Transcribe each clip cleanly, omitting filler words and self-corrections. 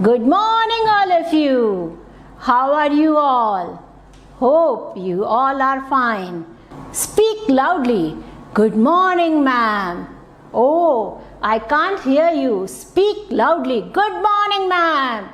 Good morning, all of you. How are you all? Hope you all are fine. Speak loudly. Good morning, ma'am. Oh, I can't hear you. Speak loudly. Good morning, ma'am.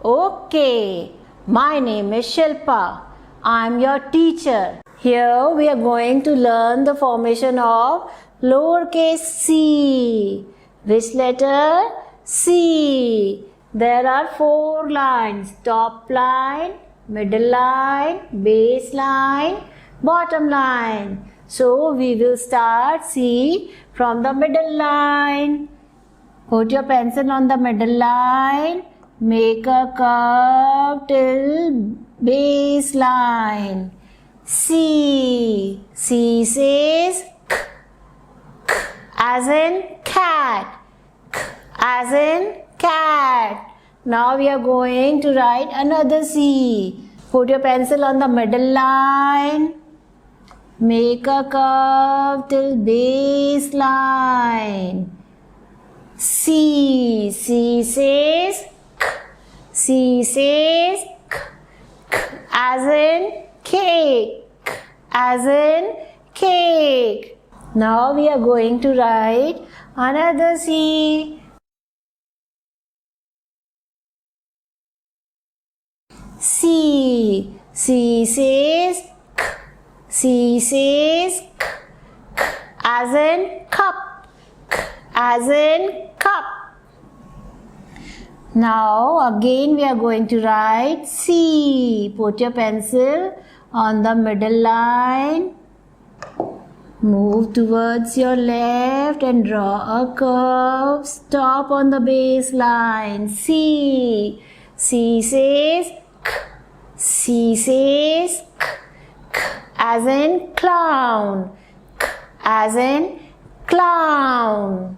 Okay, my name is Shilpa. I'm your teacher. Here we are going to learn the formation of lowercase c. Which letter? C. There are 4 lines: top line, middle line, base line, bottom line. So we will start C from the middle line. Put your pencil on the middle line. Make a curve till base line. C. C says k, k as in cat, k as in cat. Now we are going to write another C. Put your pencil on the middle line. Make a curve till base line. C. C says k. C says k, k as in cake, k as in cake. Now we are going to write another C. C. C says k. C says k, k as in cup, k as in cup. Now again we are going to write C. Put your pencil on the middle line. Move towards your left and draw a curve. Stop on the base line. C. C says k. C says k, k as in clown, k as in clown.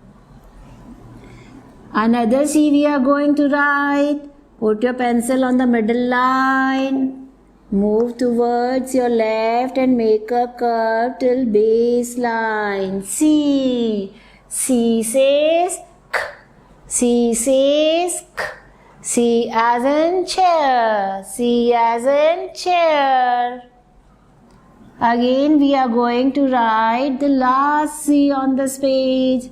Another C we are going to write. Put your pencil on the middle line. Move towards your left and make a curve till base line. C. C says k. C says k. C as in chair. C as in chair. Again we are going to write the last C on this page.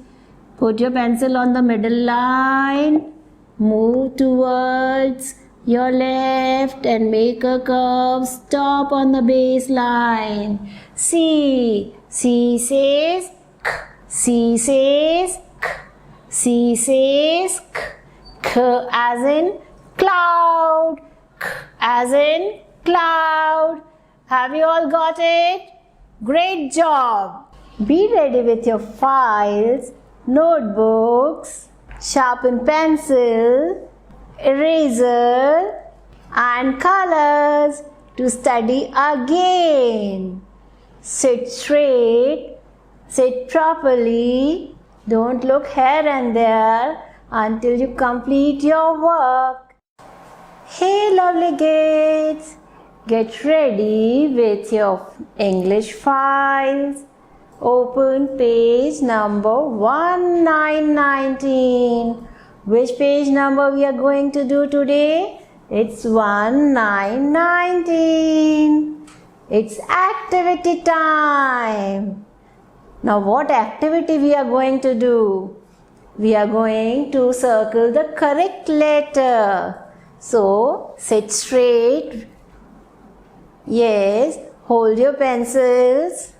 Put your pencil on the middle line. Move towards your left and make a curve. Stop on the base line. C. C says k. C says k. C says k. K as in cloud, k as in cloud. Have you all got it? Great job! Be ready with your files, notebooks, sharpen pencil, eraser and colors to study again. Sit straight, sit properly, don't look here and there until you complete your work. Hey lovely kids, get ready with your English files. Open page number 1919. Which page number we are going to do today? It's 1919. It's activity time. Now what activity we are going to do? We are going to circle the correct letter. So sit straight. Yes, hold your pencils.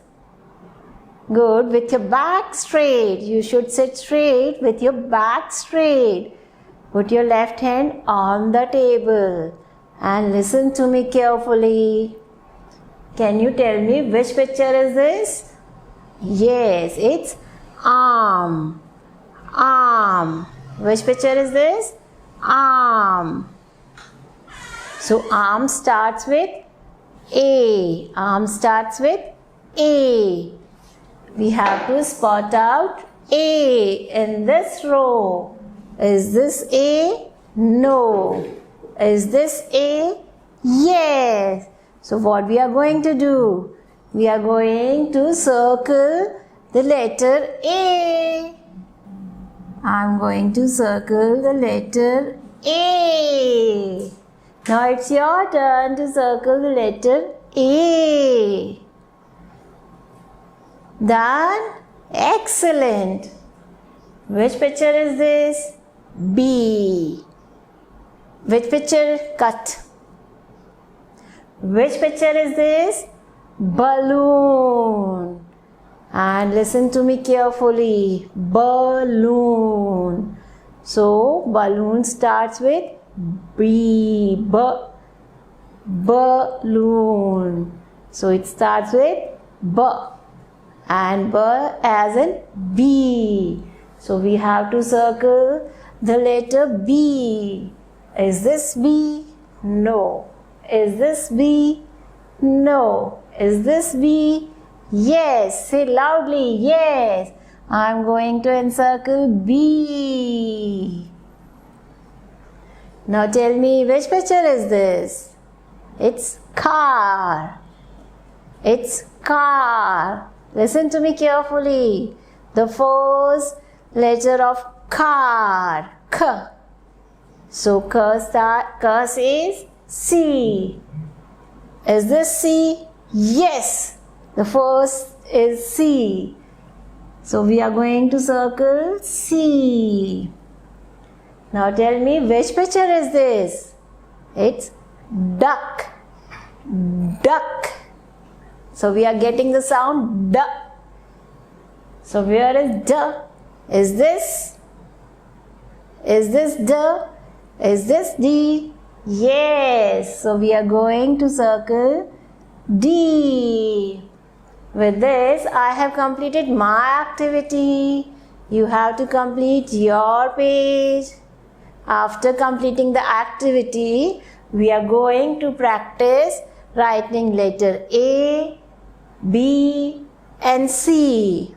Good, with your back straight. You should sit straight with your back straight. Put your left hand on the table and listen to me carefully. Can you tell me which picture is this? Yes, it's arm. Arm. Which picture is this? Arm. So arm starts with A. Arm starts with A. We have to spot out A in this row. Is this A? No. Is this A? Yes. So what we are going to do? We are going to circle the letter A. I am going to circle the letter A. Now it's your turn to circle the letter A. Done? Excellent. Which picture is this? B. Which picture? Cut. Which picture is this? Balloon. And listen to me carefully. Balloon. So, balloon starts with B. Balloon. So, it starts with B. And B as in B. So, we have to circle the letter B. Is this B? No. Is this B? No. Is this B? Yes. Say loudly. Yes. I'm going to encircle B. Now tell me, which picture is this? It's car. It's car. Listen to me carefully. The first letter of car. K. So K says C. Is this C? Yes. The first is C. So we are going to circle C. Now tell me, which picture is this? It's duck. Duck. So we are getting the sound D. So where is D? Is this? Is this D? Is this D? Yes. So we are going to circle D. With this, I have completed my activity. You have to complete your page. After completing the activity, we are going to practice writing letter A, B, and C.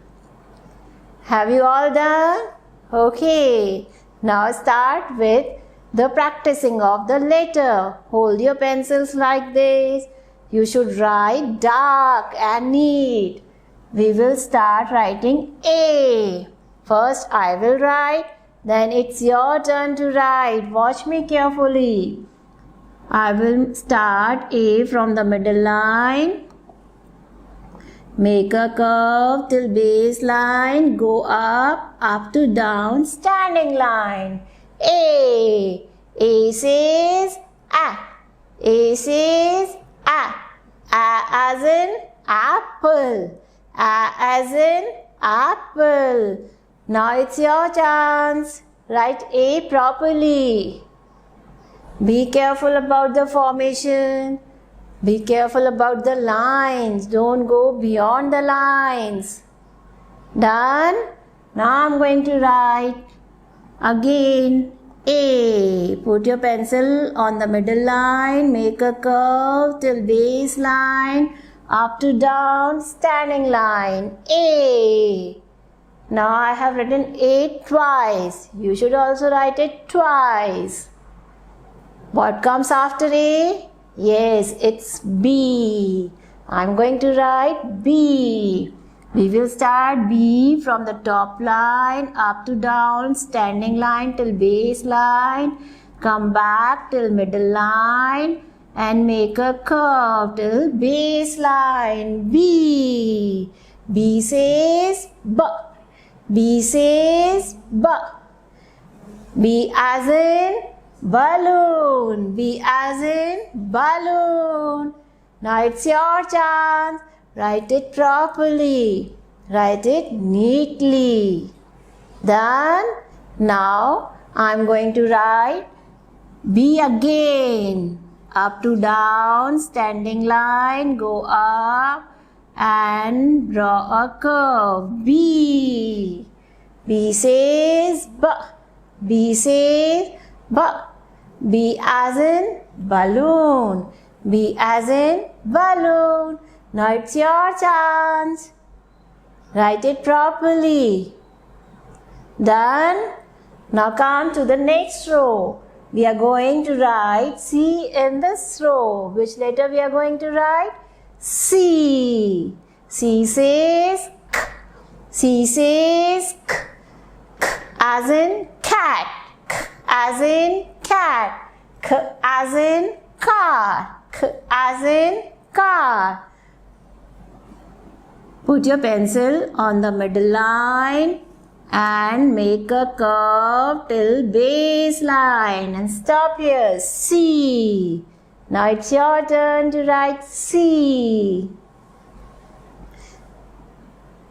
Have you all done? Okay. Now start with the practicing of the letter. Hold your pencils like this. You should write dark and neat. We will start writing A. First I will write, then it's your turn to write. Watch me carefully. I will start A from the middle line. Make a curve till base line. Go up to down, standing line. A. A says A. A says A. A as in apple. A as in apple. Now it's your chance. Write A properly. Be careful about the formation. Be careful about the lines. Don't go beyond the lines. Done? Now I'm going to write again A. Put your pencil on the middle line. Make a curve till base line. Up to down, standing line. A. Now I have written A twice. You should also write it twice. What comes after A? Yes, it's B. I'm going to write B. We will start B from the top line up to down, standing line till base line. Come back till middle line and make a curve till base line. B. B says B. B says B. B as in balloon. B as in balloon. Now it's your chance. Write it properly. Write it neatly. Done? Now I'm going to write B again. Up to down, standing line, go up and draw a curve. B. B says B. B says B. B as in balloon. B as in balloon. Now it's your chance. Write it properly. Done? Now come to the next row. We are going to write C in this row. Which letter we are going to write? C. C says K. C says K. K as in cat. K as in cat. K as in car. K as in car. Put your pencil on the middle line and make a curve till base line and stop here. C. Now it's your turn to write C.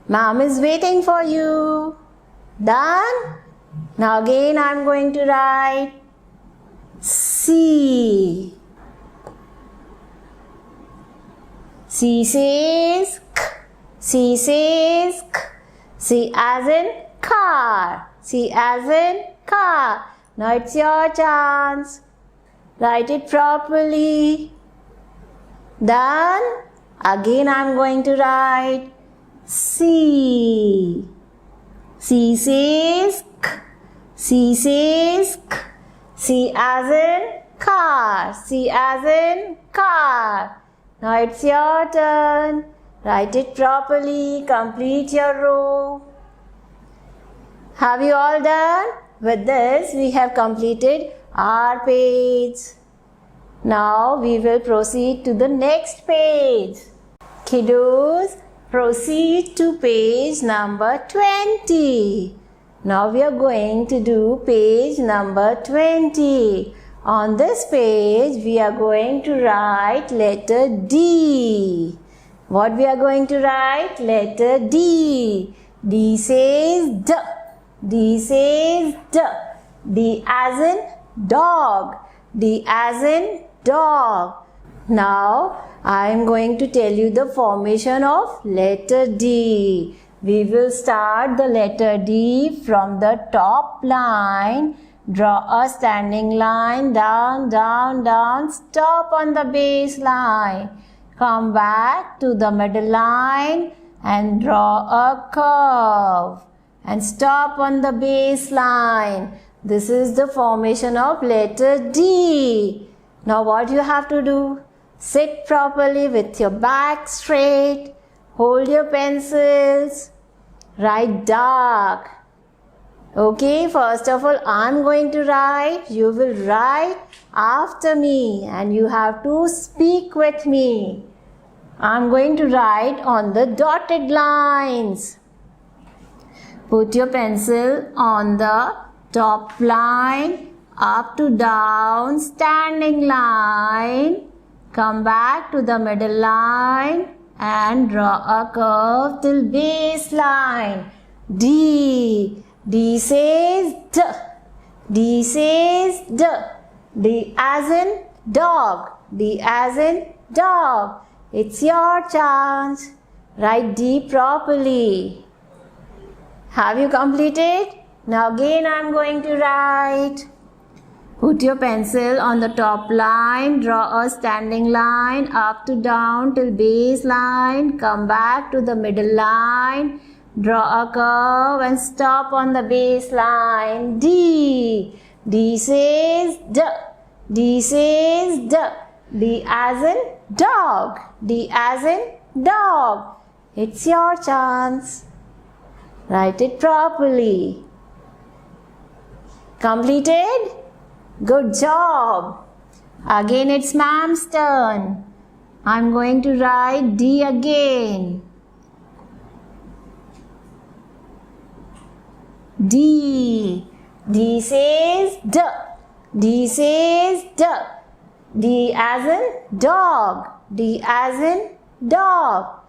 Mom is waiting for you. Done? Now again I'm going to write C. C says K. C says K. C as in car. C as in car. Now it's your chance. Write it properly. Done? Again I'm going to write C. C says K. C says K. C as in car. C as in car. Now it's your turn. Write it properly. Complete your row. Have you all done? With this, we have completed our page. Now we will proceed to the next page. Kiddos, proceed to page number 20. Now we are going to do page number 20. On this page, we are going to write letter D. What we are going to write? Letter D. D says D. D says D. D as in dog. D as in dog. Now, I am going to tell you the formation of letter D. We will start the letter D from the top line. Draw a standing line, down, down, down, stop on the base line. Come back to the middle line and draw a curve and stop on the base line. This is the formation of letter D. Now what you have to do? Sit properly with your back straight. Hold your pencils. Write dark. Okay, first of all, I'm going to write. You will write after me and you have to speak with me. I'm going to write on the dotted lines. Put your pencil on the top line, up to down, standing line. Come back to the middle line and draw a curve till base line. D. D says D. D says D. D as in dog. D as in dog. It's your chance. Write D properly. Have you completed? Now again I'm going to write. Put your pencil on the top line, draw a standing line up to down till base line, come back to the middle line, draw a curve and stop on the base line. D. D says D. D says D. D as in dog. D as in dog. It's your chance. Write it properly. Completed? Good job. Again it's Ma'am's turn. I'm going to write D again. D. D says D. D says D. D as in dog. D as in dog.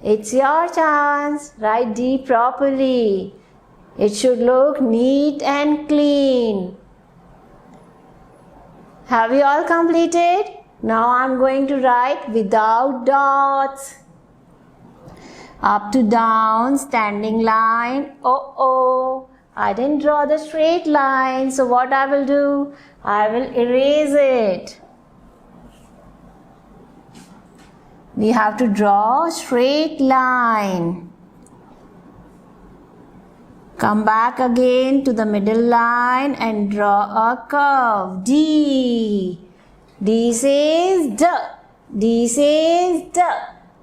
It's your chance. Write D properly. It should look neat and clean. Have you all completed? Now I'm going to write without dots. Up to down, standing line. Oh, I didn't draw the straight line. So what I will do? I will erase it. We have to draw a straight line. Come back again to the middle line and draw a curve. D. D says D. D says D.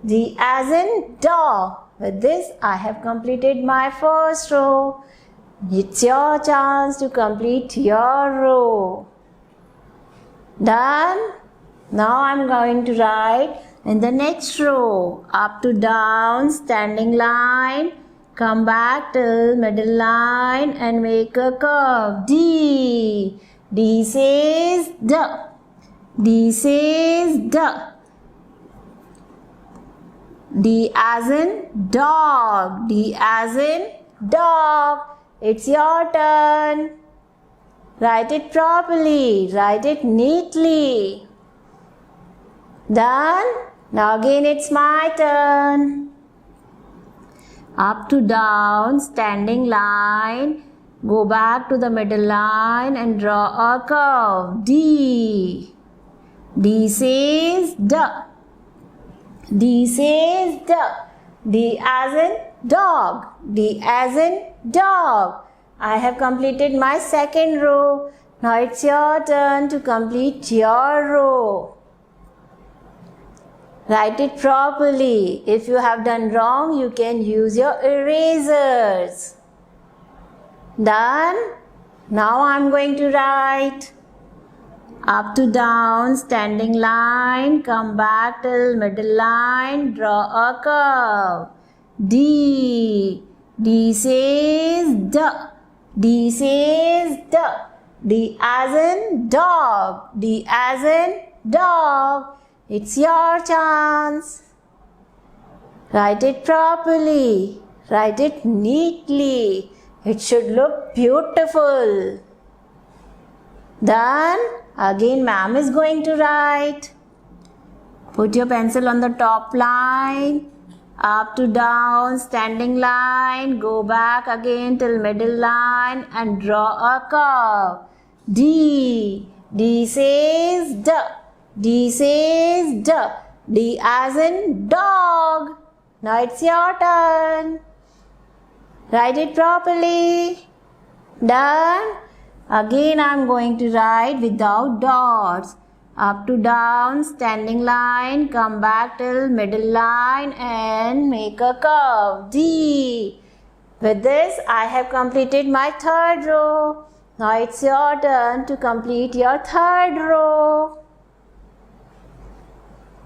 D as in dog. With this, I have completed my first row. It's your chance to complete your row. Done? Now I'm going to write in the next row. Up to down, standing line. Come back till middle line and make a curve. D. D says D. D says D. D as in dog. D as in dog. It's your turn. Write it properly. Write it neatly. Done? Now again it's my turn. Up to down, standing line. Go back to the middle line and draw a curve. D. D says D. D says D. D as in dog. D as in dog. I have completed my second row. Now it's your turn to complete your row. Write it properly. If you have done wrong, you can use your erasers. Done? Now I'm going to write. Up to down, standing line, come back till middle line, draw a curve. D. D says D. D says D. D as in dog. D as in dog. It's your chance. Write it properly. Write it neatly. It should look beautiful. Done? Again, ma'am is going to write. Put your pencil on the top line. Up to down, standing line. Go back again till middle line and draw a curve. D. D says D. D says D. D as in dog. Now it's your turn. Write it properly. Done? Again I'm going to write without dots. Up to down, standing line, come back till middle line and make a curve. D. With this I have completed my third row. Now it's your turn to complete your third row.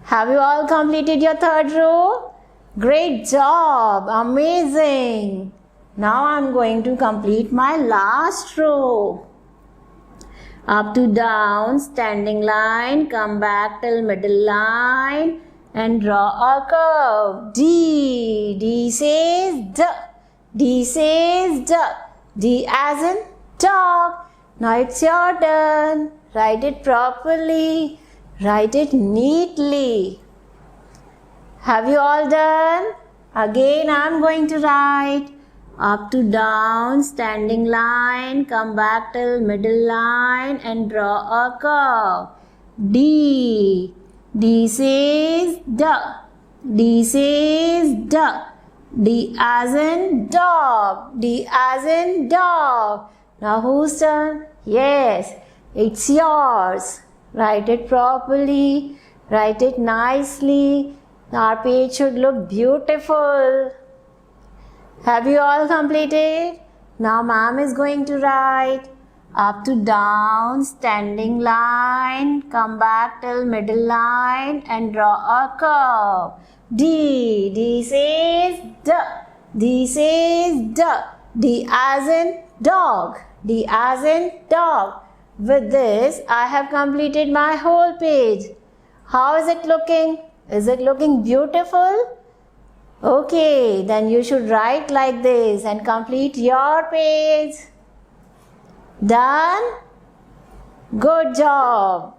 Have you all completed your third row? Great job! Amazing! Now I'm going to complete my last row. Up to down, standing line, come back till middle line and draw a curve. D. D says D. D says D. D as in dog. Now it's your turn. Write it properly. Write it neatly. Have you all done? Again I'm going to write. Up to down, standing line, come back till middle line and draw a curve. D. D says D. D says D. D as in dog. D as in dog. Now whose turn? Yes, it's yours. Write it properly. Write it nicely. Our page should look beautiful. Have you all completed? Now ma'am is going to write. Up to down, standing line, come back till middle line and draw a curve. D. D says D. D says D. D as in dog. D as in dog. With this, I have completed my whole page. How is it looking? Is it looking beautiful? Okay, then you should write like this and complete your page. Done? Good job.